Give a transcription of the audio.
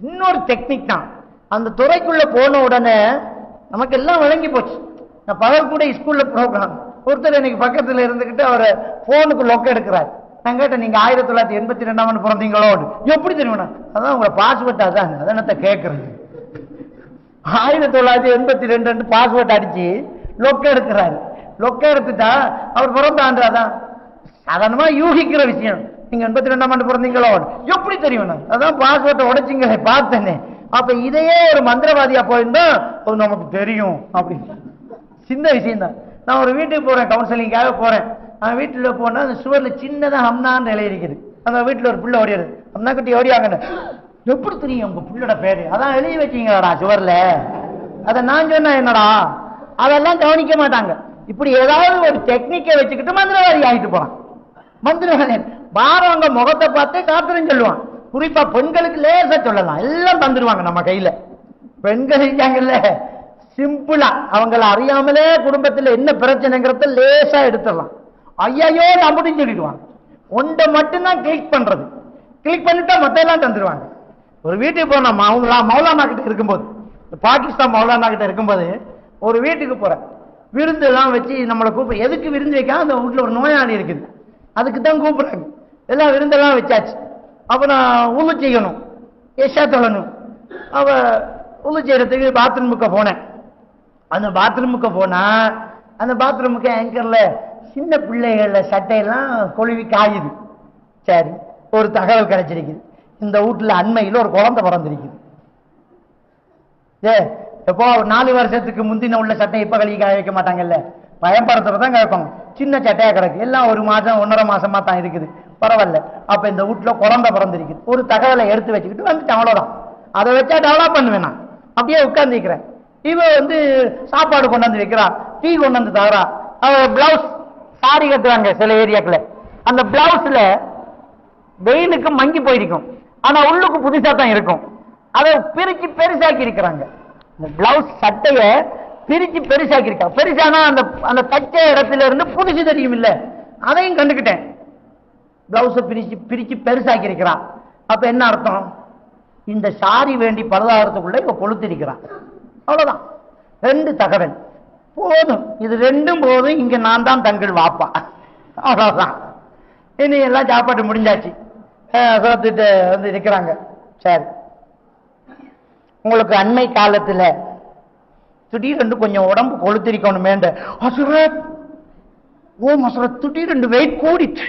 இன்னொரு டெக்னிக் தான். அந்த துறைக்குள்ள போன உடனே நமக்கு எல்லாம் விளங்கி போச்சு. நான் பகல் கூட ஸ்கூல்ல ப்ரோக்ராம், ஒருத்தர் எனக்கு பக்கத்துல இருந்துகிட்டு அவர் போனுக்கு லொக்க எடுக்கிறார். நான் கேட்டேன், நீங்க 1982 பிறந்தீங்களோ? எப்படி தெரியுமா? அதான் உங்களை பாஸ்வேர்ட், அதான் அதனத்தை கேட்கறது. 1982 பாஸ்வேர்ட் அடிச்சு லொக்க எடுக்கிறாரு. லொக்க எடுத்துட்டா அவர் பிறந்த ஆண்டு. அதான் சாதாரணமா யூகிக்கிற விஷயம். நீங்க 82 பிறந்தீங்களோ? எப்படி தெரியும்? அதான் பாஸ்வேர்ட்டை உடைச்சிங்களே, பார்த்தேனே. அப்ப இதையே ஒரு மந்திரவாதியா போயிருந்தா நமக்கு தெரியும் அப்படின்னு. சின்ன விஷயம் தான். நான் ஒரு வீட்டுக்கு போறேன், கவுன்சிலிங்காக போறேன். அவன் வீட்டுல போனா அந்த சுவர்ல சின்னதா ஹம்னான்னு எழுதி இருக்குது. அந்த வீட்டுல ஒரு பிள்ளை ஓடிடுது. ஹம்னா கட்டி ஓடியாங்க. எப்படி தெரியும் உங்க பிள்ளோட பேரு? அதான் எழுதி வச்சீங்களாடா சுவர்ல. அதை நான் சொன்னா என்னடா? அதெல்லாம் கவனிக்க மாட்டாங்க. இப்படி ஏதாவது ஒரு டெக்னிக்கை வச்சுக்கிட்டு மந்திரவாதி ஆகிட்டு போறான். மந்திரவாதி பாரவங்க முகத்தை பார்த்தே காத்துன்னு சொல்லுவான். குறிப்பா பெண்களுக்கு லேசா சொல்லலாம், எல்லாம் தந்துருவாங்க நம்ம கையில. பெண்கள் இருக்காங்கல்ல, சிம்பிளா அவங்கள அறியாமலே குடும்பத்துல என்ன பிரச்சனைங்கிறத லேசா எடுத்துடலாம். ஐயோ நம்புன்னு சொல்லிடுவாங்க. ஒன்றை மட்டும்தான் கிளிக் பண்றது. கிளிக் பண்ணிட்டா மத்த எல்லாம் தந்துருவாங்க. ஒரு வீட்டுக்கு போனா மௌலானா கிட்ட இருக்கும்போது, பாகிஸ்தான் மௌலானா கிட்ட இருக்கும்போது ஒரு வீட்டுக்கு போறேன். விருந்து எல்லாம் வச்சு நம்மளை கூப்பிட. எதுக்கு விருந்து வைக்க? அந்த வீட்டுல ஒரு நோயாளி இருக்குது, அதுக்கு தான் கூப்பிடுறாங்க. எல்லாம் விருந்தெல்லாம் வச்சாச்சு. அப்ப நான் உழு செய்யணும், எஷா தொழணும். அவ உழு செய்யறதுக்கு பாத்ரூமுக்கு போனேன். அந்த பாத்ரூமுக்கு போனா அந்த பாத்ரூமுக்கு ஆங்கர்ல சின்ன பிள்ளைகள சட்டையெல்லாம் கொழுவி காயுது. சரி, ஒரு தகவல் கிடைச்சிருக்குது. இந்த வீட்டுல அண்மையில் ஒரு குழந்தை பிறந்திருக்குது. எப்போ 4 வருஷத்துக்கு முந்தின உள்ள சட்டை இப்ப கழுவி காய வைக்க மாட்டாங்கல்ல, பயன்படுத்துறதான் கேட்பாங்க. சின்ன சட்டையா கிடக்கு, எல்லாம் 1 மாசம் 1.5 மாசமா தான் இருக்குது, பரவாயில்ல. அப்ப இந்த வீட்டுல குழந்தை பிறந்திருக்குது. ஒரு தகவலை எடுத்து வச்சுக்கிட்டு வந்துட்டு, அவ்வளவுதான். அதை வச்சா டெவலப் பண்ணுவேன் நான். அப்படியே உட்கார்ந்துக்கிறேன். இவ சாப்பாடு கொண்டாந்து வைக்கிறா, டீ கொண்டாந்து தரா. அவ பிளவுஸ் சாரி கட்டுவாங்க சில ஏரியாக்குள்ள. அந்த பிளவுஸ்ல வெயிலுக்கு மங்கி போயிருக்கும், ஆனா உள்ளுக்கு புதுசா தான் இருக்கும். அதை பிரிச்சு பெருசாக்கி இருக்கிறாங்க. இந்த பிளவுஸ் சட்டைய பிரிச்சு பெருசாக்கி இருக்காங்க. பெருசானா அந்த தச்ச இடத்துல இருந்து புதுசு தெரியும் இல்ல, அதையும் கண்டுக்கிட்டேன். பிளவுஸ பிரிச்சு பெருசாக்கி இருக்கிறான். அப்ப என்ன அர்த்தம்? இந்த சாரி வேண்டி பலதாரத்துக்குள்ள இவ கொளுத்திருக்கிறான். அவ்வளவுதான். 2 தகவல் போதும். இது 2ம் போதும். இங்க நான் தான் தங்கள் வாப்பா. அவ்வளவுதான். இனி எல்லாம் சாப்பாட்டு முடிஞ்சாச்சு. சோத்துட்டு இருக்கிறாங்க. சரி, உங்களுக்கு அண்மை காலத்துல திடீரென்று கொஞ்சம் உடம்பு கொளுத்திருக்கணும். ஓ மசுர திடீரென்று வெயிட் கூடிட்டு